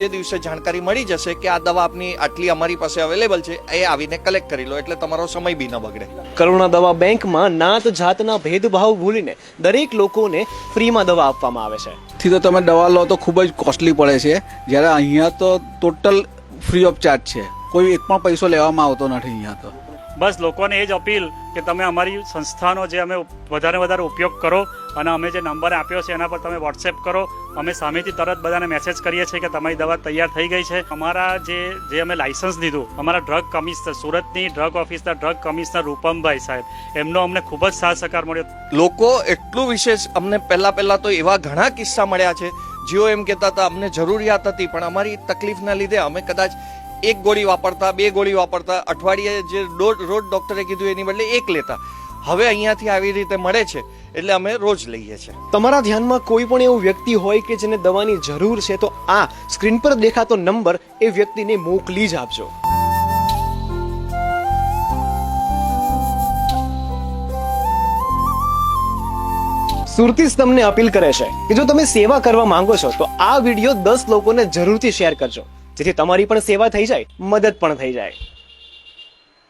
જે દિવસે જાણકારી મળી જશે કે આ દવા આપની આટલી અમારી પાસે અવેલેબલ છે, એ આવીને કલેક્ટ કરી લો એટલે તમારો સમય બી ન બગડે. કરુણા દવા બેંકમાં નાત જાતના ભેદભાવ ભૂલીને દરેક લોકોને ફ્રીમાં દવા આપવામાં આવે છે. થી તો તમે દવા લો તો ખૂબ જ કોસ્ટલી પડે છે, જ્યારે અહીંયા તો ટોટલ ફ્રી ઓફ ચાર્જ છે. કોઈ એક પણ પૈસો લેવામાં આવતો નથી અહીંયા તો. બસ લોકોને એ જ અપીલ કે તમે અમારી સંસ્થાનો જે અમે વધારે ઉપયોગ કરો અને અમે જે નંબર આપ્યો છે એના પર તમે વોટ્સએપ કરો. અમે સામેથી તરત બધાને મેસેજ કરીએ છીએ કે તમારી દવા તૈયાર થઈ ગઈ છે. અમારા જે અમે લાયસન્સ લીધું, અમારા ડ્રગ કમિશનર, સુરતની ડ્રગ ઓફિસના ડ્રગ કમિશનર રૂપમભાઈ સાહેબ, એમનો અમને ખૂબ જ સાથ સહકાર મળ્યો. લોકો એટલું વિશેષ અમને પહેલા તો એવા ઘણા કિસ્સા મળ્યા છે જેઓ એમ કહેતા હતા અમને જરૂરિયાત હતી પણ અમારી તકલીફના લીધે અમે કદાચ એક ગોળી વાપરતા, 2 ગોળી વાપરતા, અઠવાડિયે જે રોજ ડોક્ટરે કીધું એની બદલે 1 લેતા. હવે અહીંયાથી આવી રીતે મળે છે એટલે અમે રોજ લઈએ છીએ. તમારા ધ્યાનમાં કોઈ પણ એવું વ્યક્તિ હોય કે જેને દવાની જરૂર છે તો આ સ્ક્રીન પર દેખાતો નંબર એ વ્યક્તિને મોકલી જ આપજો. સુરતીસ તમને અપીલ કરે છે કે જો તમે સેવા કરવા માંગો છો તો આ વિડીયો 10 લોકોને જરૂરથી શેર કરજો, જેથી તમારી પણ સેવા થઈ જાય, મદદ પણ થઈ જાય.